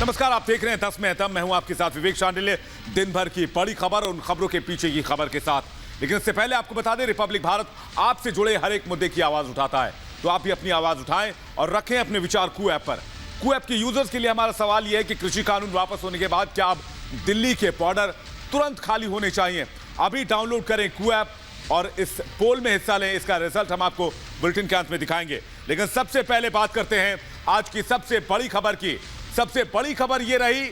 नमस्कार, आप देख रहे हैं 10 में एतम। मैं हूं आपके साथ विवेक शांडिल्य। दिन भर की बड़ी खबर और उन खबरों के पीछे की खबर के साथ। लेकिन इससे पहले आपको बता दें, रिपब्लिक भारत आपसे जुड़े हर एक मुद्दे की आवाज उठाता है, तो आप भी अपनी आवाज उठाएं और रखें अपने विचार कू ऐप पर। कू ऐप के यूजर्स के लिए हमारा सवाल यह है कि कृषि कानून वापस होने के बाद क्या अब दिल्ली के बॉर्डर तुरंत खाली होने चाहिए? अभी डाउनलोड करें कू ऐप और इस पोल में हिस्सा लें। इसका रिजल्ट हम आपको बुलेटिन के अंत में दिखाएंगे। लेकिन सबसे पहले बात करते हैं आज की सबसे बड़ी खबर की। सबसे बड़ी खबर यह रही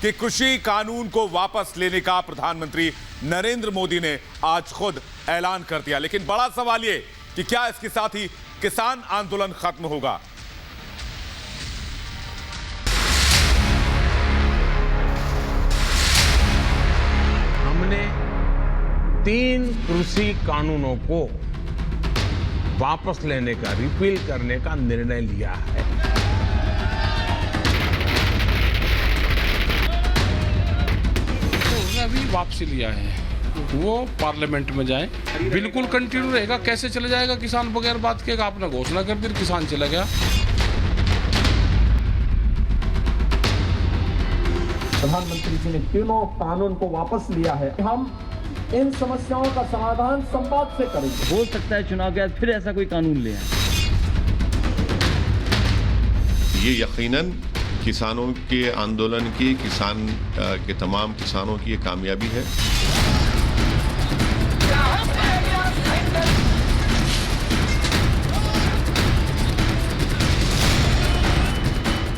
कि कृषि कानून को वापस लेने का प्रधानमंत्री नरेंद्र मोदी ने आज खुद ऐलान कर दिया। लेकिन बड़ा सवाल यह कि क्या इसके साथ ही किसान आंदोलन खत्म होगा? हमने 3 कृषि कानूनों को वापस लेने का, रिपील करने का निर्णय लिया है। अभी वापसी लिया है, वो पार्लियामेंट में जाए। बिल्कुल कंटिन्यू रहेगा। कैसे चला जाएगा किसान बगैर बात के? आपने घोषणा कर दी, किसान चला गया। प्रधानमंत्री जी ने तीनों कानून को वापस लिया है। हम इन समस्याओं का समाधान संवाद से करेंगे। हो सकता है चुनाव के बाद फिर ऐसा कोई कानून ले आए। ये यकीनन किसानों के आंदोलन की, किसान के तमाम किसानों की ये कामयाबी है।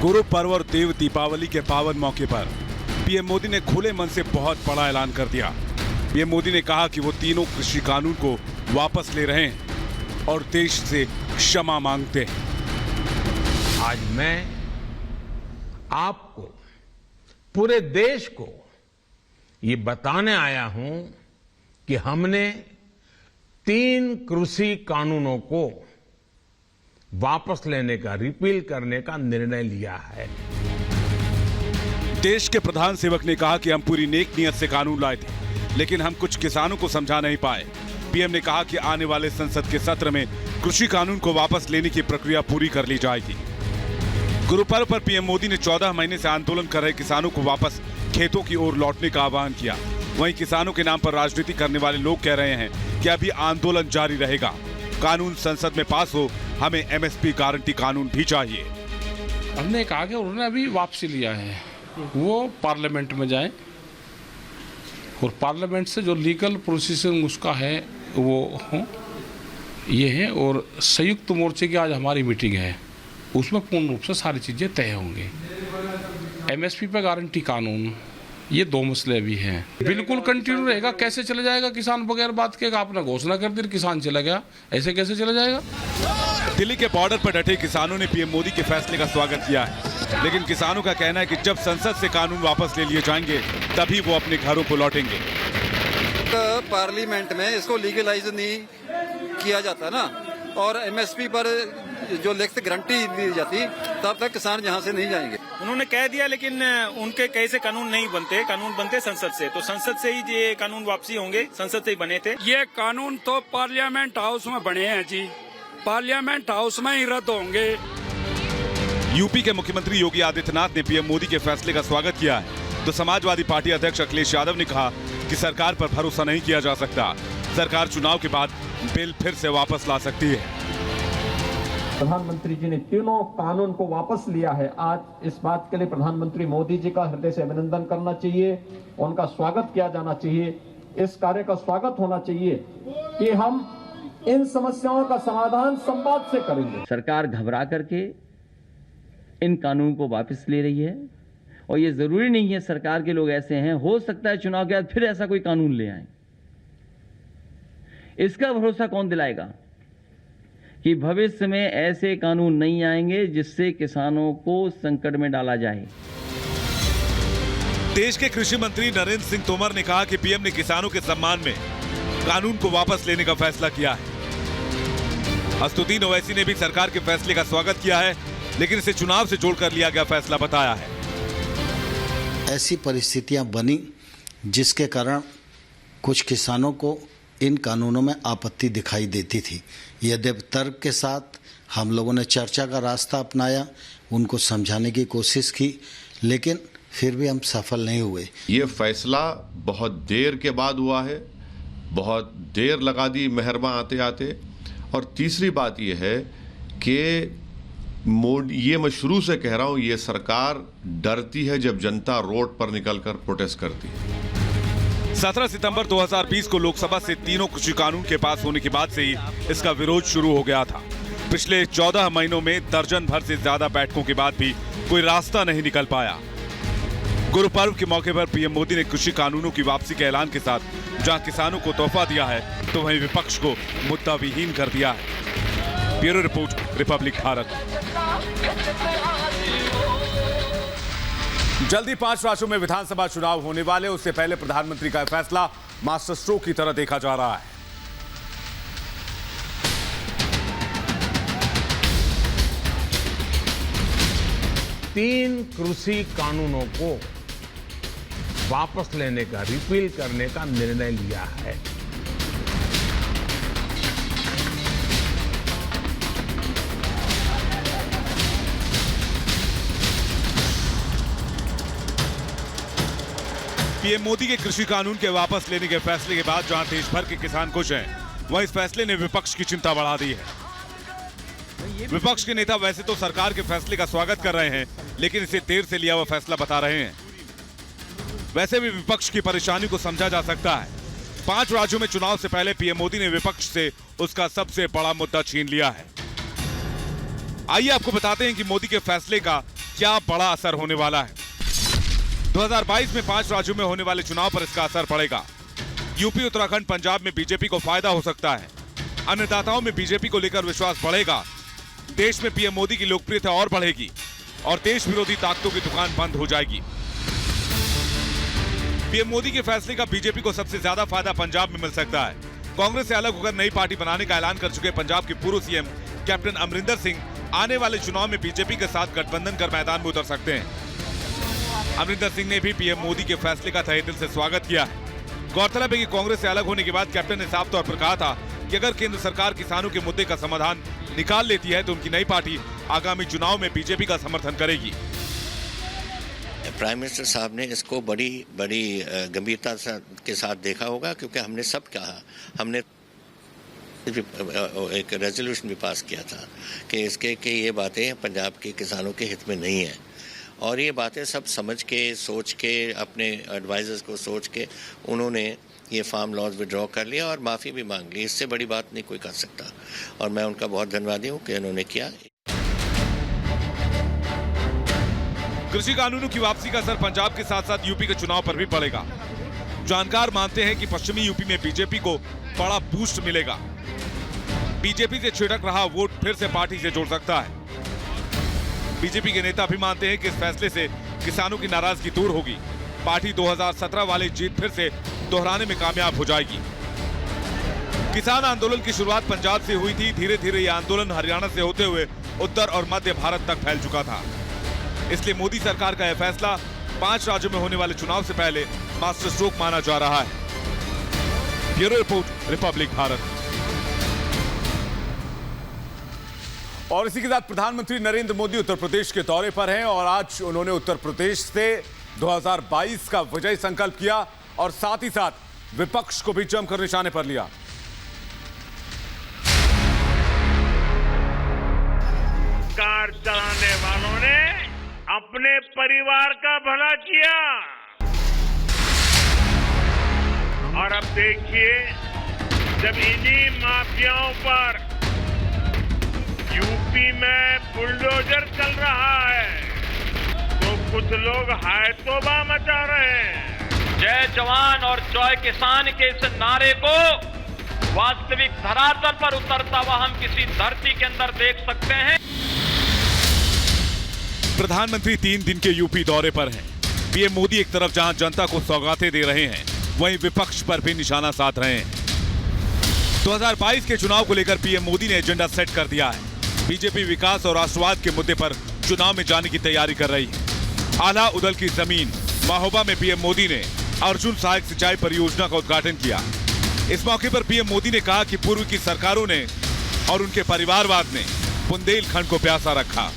गुरु पर्व और देव दीपावली के पावन मौके पर पीएम मोदी ने खुले मन से बहुत बड़ा ऐलान कर दिया। पीएम मोदी ने कहा कि वो तीनों कृषि कानून को वापस ले रहे हैं और देश से क्षमा मांगते हैं। आज मैं आपको, पूरे देश को ये बताने आया हूं कि हमने 3 कृषि कानूनों को वापस लेने का, रिपील करने का निर्णय लिया है। देश के प्रधान सेवक ने कहा कि हम पूरी नेक नियत से कानून लाए थे, लेकिन हम कुछ किसानों को समझा नहीं पाए। पीएम ने कहा कि आने वाले संसद के सत्र में कृषि कानून को वापस लेने की प्रक्रिया पूरी कर ली जाएगी। गुरु पर्व पर पीएम मोदी ने 14 महीने से आंदोलन कर रहे किसानों को वापस खेतों की ओर लौटने का आह्वान किया। वहीं किसानों के नाम पर राजनीति करने वाले लोग कह रहे हैं कि अभी आंदोलन जारी रहेगा। कानून संसद में पास हो, हमें एमएसपी गारंटी कानून भी चाहिए। हमने कहा कि उन्होंने अभी वापसी लिया है, वो पार्लियामेंट में जाए और पार्लियामेंट से जो लीगल प्रोसीजर उसका है वो ये है। और संयुक्त मोर्चे की आज हमारी मीटिंग है, उसमें पूर्ण रूप से सारी चीज़ें तय होंगी। एमएसपी पे गारंटी कानून, ये 2 मसले भी हैं। बिल्कुल कंटिन्यू रहेगा। कैसे चला जाएगा किसान बगैर बात के? आपने घोषणा कर दी, किसान चला गया। ऐसे कैसे चला जाएगा? दिल्ली के बॉर्डर पर डटे किसानों ने पीएम मोदी के फैसले का स्वागत किया है, लेकिन किसानों का कहना है कि जब संसद से कानून वापस ले लिए जाएंगे तभी वो अपने घरों को लौटेंगे। पार्लियामेंट में इसको लीगलाइज नहीं किया जाता ना, और एमएसपी पर जो लिखित गारंटी दी जाती, तब तक किसान यहाँ से नहीं जाएंगे। उन्होंने कह दिया, लेकिन उनके कैसे कानून नहीं बनते। कानून बनते संसद से, तो संसद से ही ये कानून वापसी होंगे, संसद से ही बने थे। ये कानून तो पार्लियामेंट हाउस में बने हैं जी, पार्लियामेंट हाउस में ही रद्द होंगे। यूपी के मुख्यमंत्री योगी आदित्यनाथ ने पीएम मोदी के फैसले का स्वागत किया है, तो समाजवादी पार्टी अध्यक्ष अखिलेश यादव ने कहा कि सरकार पर भरोसा नहीं किया जा सकता। सरकार चुनाव के बाद बिल फिर से वापस ला सकती है। प्रधानमंत्री जी ने तीनों कानून को वापस लिया है। आज इस बात के लिए प्रधानमंत्री मोदी जी का हृदय से अभिनंदन करना चाहिए, उनका स्वागत किया जाना चाहिए। इस कार्य का स्वागत होना चाहिए कि हम इन समस्याओं का समाधान संवाद से करेंगे। सरकार घबरा करके इन कानून को वापस ले रही है और ये जरूरी नहीं है सरकार के लोग ऐसे हैं, हो सकता है चुनाव के बाद फिर ऐसा कोई कानून ले आए। इसका भरोसा कौन दिलाएगा कि भविष्य में ऐसे कानून नहीं आएंगे जिससे किसानों को संकट में डाला जाए? देश के कृषि मंत्री नरेंद्र सिंह तोमर ने कहा कि पीएम ने किसानों के सम्मान में कानून को वापस लेने का फैसला किया है। असदुद्दीन ओवैसी ने भी सरकार के फैसले का स्वागत किया है, लेकिन इसे चुनाव से जोड़कर लिया गया फैसला बताया है। ऐसी परिस्थितियां बनी जिसके कारण कुछ किसानों को इन कानूनों में आपत्ति दिखाई देती थी। यद्यपि तर्क के साथ हम लोगों ने चर्चा का रास्ता अपनाया, उनको समझाने की कोशिश की, लेकिन फिर भी हम सफल नहीं हुए। ये फैसला बहुत देर के बाद हुआ है, बहुत देर लगा दी मेहरमा आते आते। और तीसरी बात ये है कि ये मैं शुरू से कह रहा हूं, ये सरकार डरती है जब जनता रोड पर निकलकर प्रोटेस्ट करती है। 17 सितंबर 2020 को लोकसभा से तीनों कृषि कानून के पास होने के बाद से ही इसका विरोध शुरू हो गया था। पिछले 14 महीनों में दर्जन भर से ज्यादा बैठकों के बाद भी कोई रास्ता नहीं निकल पाया। गुरु पर्व के मौके पर पीएम मोदी ने कृषि कानूनों की वापसी के ऐलान के साथ जहां किसानों को तोहफा दिया है, तो वहीं विपक्ष को मुद्दा विहीन कर दिया है। Bureau report, Republic Bharat. जल्दी 5 राज्यों में विधानसभा चुनाव होने वाले, उससे पहले प्रधानमंत्री का फैसला मास्टर स्ट्रोक की तरह देखा जा रहा है। तीन कृषि कानूनों को वापस लेने का, रिपील करने का निर्णय लिया है। पीएम मोदी के कृषि कानून के वापस लेने के फैसले के बाद जहां देश भर के किसान खुश हैं, वहीं इस फैसले ने विपक्ष की चिंता बढ़ा दी है। विपक्ष के नेता वैसे तो सरकार के फैसले का स्वागत कर रहे हैं, लेकिन इसे देर से लिया हुआ फैसला बता रहे हैं। वैसे भी विपक्ष की परेशानी को समझा जा सकता है। 5 राज्यों में चुनाव से पहले पीएम मोदी ने विपक्ष से उसका सबसे बड़ा मुद्दा छीन लिया है। आइए आपको बताते हैं कि मोदी के फैसले का क्या बड़ा असर होने वाला है। 2022 में 5 राज्यों में होने वाले चुनाव पर इसका असर पड़ेगा। यूपी, उत्तराखंड, पंजाब में बीजेपी को फायदा हो सकता है। अन्नदाताओं में बीजेपी को लेकर विश्वास बढ़ेगा। देश में पीएम मोदी की लोकप्रियता और बढ़ेगी और देश विरोधी ताकतों की दुकान बंद हो जाएगी। पीएम मोदी के फैसले का बीजेपी को सबसे ज्यादा फायदा पंजाब में मिल सकता है। कांग्रेस से अलग होकर नई पार्टी बनाने का ऐलान कर चुके पंजाब के पूर्व सीएम कैप्टन अमरिंदर सिंह आने वाले चुनाव में बीजेपी के साथ गठबंधन कर मैदान में उतर सकते हैं। अमरिंदर सिंह ने भी पीएम मोदी के फैसले का तहे दिल से स्वागत किया है। गौरतलब है कि कांग्रेस से अलग होने के बाद कैप्टन ने साफ तौर पर कहा था कि अगर केंद्र सरकार किसानों के मुद्दे का समाधान निकाल लेती है तो उनकी नई पार्टी आगामी चुनाव में बीजेपी का समर्थन करेगी। प्राइम मिनिस्टर साहब ने इसको बड़ी गंभीरता के साथ देखा होगा, क्योंकि हमने सब कहा, हमने एक रेजोल्यूशन भी पास किया था कि इसके कि ये बातें पंजाब के किसानों के हित में नहीं है, और ये बातें सब समझ के, सोच के, अपने एडवाइजर्स को सोच के उन्होंने ये फार्म लॉज विड्रॉ कर लिया और माफ़ी भी मांग ली। इससे बड़ी बात नहीं कोई कर सकता, और मैं उनका बहुत धन्यवादी हूँ कि उन्होंने किया। कृषि कानूनों की वापसी का असर पंजाब के साथ साथ यूपी के चुनाव पर भी पड़ेगा। जानकार मानते हैं कि पश्चिमी यूपी में बीजेपी को बड़ा बूस्ट मिलेगा। बीजेपी से छिटक रहा वोट फिर से पार्टी से जोड़ सकता है। बीजेपी के नेता भी मानते हैं कि इस फैसले से किसानों की नाराजगी दूर होगी। पार्टी 2017 वाली जीत फिर से दोहराने में कामयाब हो जाएगी। किसान आंदोलन की शुरुआत पंजाब से हुई थी। धीरे धीरे यह आंदोलन हरियाणा से होते हुए उत्तर और मध्य भारत तक फैल चुका था। इसलिए मोदी सरकार का यह फैसला 5 राज्यों में होने वाले चुनाव से पहले मास्टर स्ट्रोक माना जा रहा है। Bureau report, Republic Bharat. और इसी के साथ प्रधानमंत्री नरेंद्र मोदी उत्तर प्रदेश के दौरे पर हैं और आज उन्होंने उत्तर प्रदेश से 2022 का विजय संकल्प किया और साथ ही साथ विपक्ष को भी जमकर निशाने पर लिया। कार चलाने वालों ने अपने परिवार का भला किया, और अब देखिए जब इन्हीं माफियाओं पर यूपी में बुलडोजर चल रहा है तो कुछ लोग हाय तौबा मचा रहे हैं। जय जवान और जय किसान के इस नारे को वास्तविक धरातल पर उतरता हुआ हम किसी धरती के अंदर देख सकते हैं। प्रधानमंत्री 3 दिन के यूपी दौरे पर हैं। पीएम मोदी एक तरफ जहां जनता को सौगातें दे रहे हैं, वहीं विपक्ष पर भी निशाना साध रहे हैं। 2022 के चुनाव को लेकर पीएम मोदी ने एजेंडा सेट कर दिया है। बीजेपी विकास और राष्ट्रवाद के मुद्दे पर चुनाव में जाने की तैयारी कर रही है। आला उदल की जमीन महोबा में पीएम मोदी ने अर्जुन सहायक सिंचाई परियोजना का उद्घाटन किया। इस मौके पर पीएम मोदी ने कहा कि पूर्व की सरकारों ने और उनके परिवारवाद ने बुंदेलखंड को प्यासा रखा।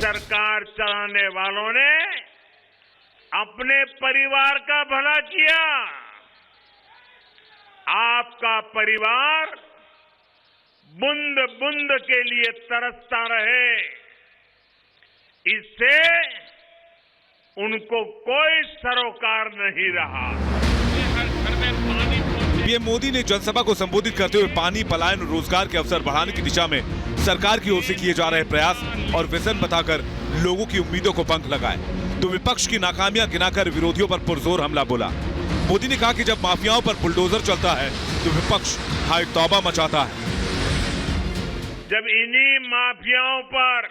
सरकार चलाने वालों ने अपने परिवार का भला किया। आपका परिवार बूंद बूंद के लिए तरसता रहे, इससे उनको कोई सरोकार नहीं रहा। पीएम मोदी ने जनसभा को संबोधित करते हुए पानी, पलायन और रोजगार के अवसर बढ़ाने की दिशा में सरकार की ओर से किए जा रहे प्रयास और विजन बताकर लोगों की उम्मीदों को पंख लगाए। तो विपक्ष की नाकामियां गिनाकर विरोधियों पर पुरजोर हमला बोला। मोदी ने कहा कि जब माफियाओं पर बुलडोजर चलता है तो विपक्ष हाय तौबा मचाता है। जब इन्हीं माफियाओं पर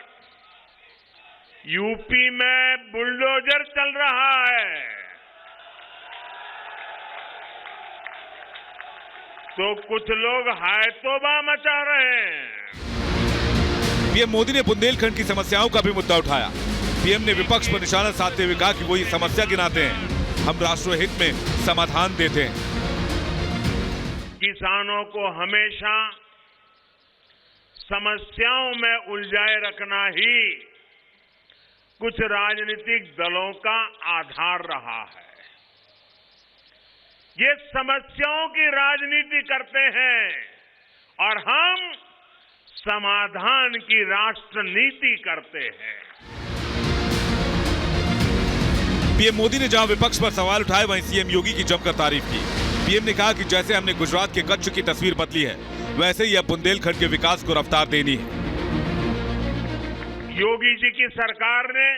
यूपी में बुलडोजर चल रहा है तो कुछ लोग हाय तौबा मचा रहे हैं। पीएम मोदी ने बुंदेलखंड की समस्याओं का भी मुद्दा उठाया। पीएम ने विपक्ष पर निशाना साधते हुए कहा कि वो ये समस्या गिनाते हैं, हम राष्ट्रहित में समाधान देते हैं। किसानों को हमेशा समस्याओं में उलझाए रखना ही कुछ राजनीतिक दलों का आधार रहा है। ये समस्याओं की राजनीति करते हैं और हम समाधान की राष्ट्र नीति करते हैं। पीएम मोदी ने जहां विपक्ष पर सवाल उठाए वहीं सीएम योगी की जमकर तारीफ की। पीएम ने कहा कि जैसे हमने गुजरात के कच्छ की तस्वीर बदली है, वैसे ही अब बुंदेलखंड के विकास को रफ्तार देनी है। योगी जी की सरकार ने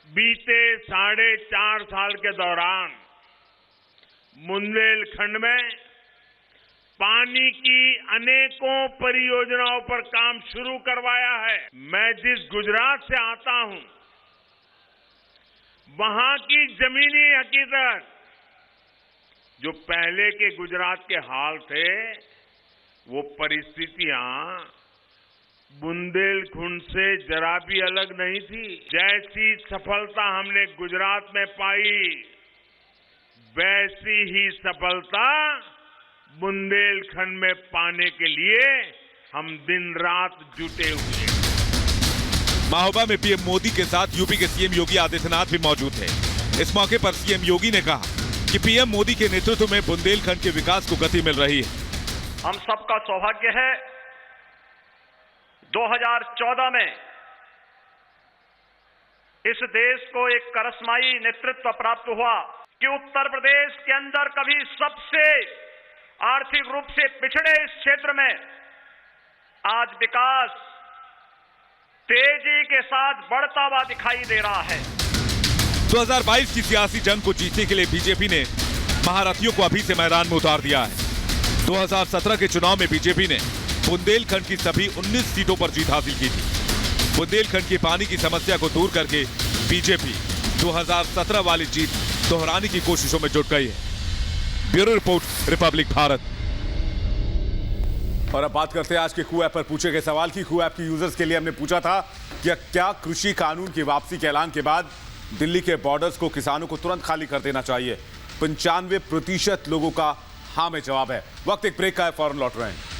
बीते 4.5 साल के दौरान बुंदेलखंड में पानी की अनेकों परियोजनाओं पर काम शुरू करवाया है। मैं जिस गुजरात से आता हूं, वहां की जमीनी हकीकत जो पहले के गुजरात के हाल थे, वो परिस्थितियां बुंदेलखंड से जरा भी अलग नहीं थी। जैसी सफलता हमने गुजरात में पाई, वैसी ही सफलता बुंदेलखंड में पाने के लिए हम दिन रात जुटे हुए हैं। महोबा में पीएम मोदी के साथ यूपी के सीएम योगी आदित्यनाथ भी मौजूद थे। इस मौके पर सीएम योगी ने कहा कि पीएम मोदी के नेतृत्व में बुंदेलखंड के विकास को गति मिल रही है। हम सबका सौभाग्य है 2014 में इस देश को एक करिश्माई नेतृत्व प्राप्त हुआ कि उत्तर प्रदेश के अंदर कभी सबसे आर्थिक रूप से पिछड़े इस क्षेत्र में आज विकास तेजी के साथ बढ़ता हुआ दिखाई दे रहा है। 2022 की सियासी जंग को जीतने के लिए बीजेपी ने महारथियों को अभी से मैदान में उतार दिया है। 2017 के चुनाव में बीजेपी ने बुंदेलखंड की सभी 19 सीटों पर जीत हासिल की थी। बुंदेलखंड की पानी की समस्या को दूर करके बीजेपी 2017 वाली जीत दोहराने की कोशिशों में जुट गई है। Bureau report, Republic Bharat. और अब बात करते हैं आज के कू ऐप पर पूछे गए सवाल की। कू ऐप के यूजर्स के लिए हमने पूछा था कि क्या कृषि कानून की वापसी के ऐलान के बाद दिल्ली के बॉर्डर्स को किसानों को तुरंत खाली कर देना चाहिए। 95% लोगों का हाँ में जवाब है। वक्त एक ब्रेक का है, फौरन लौट रहे हैं।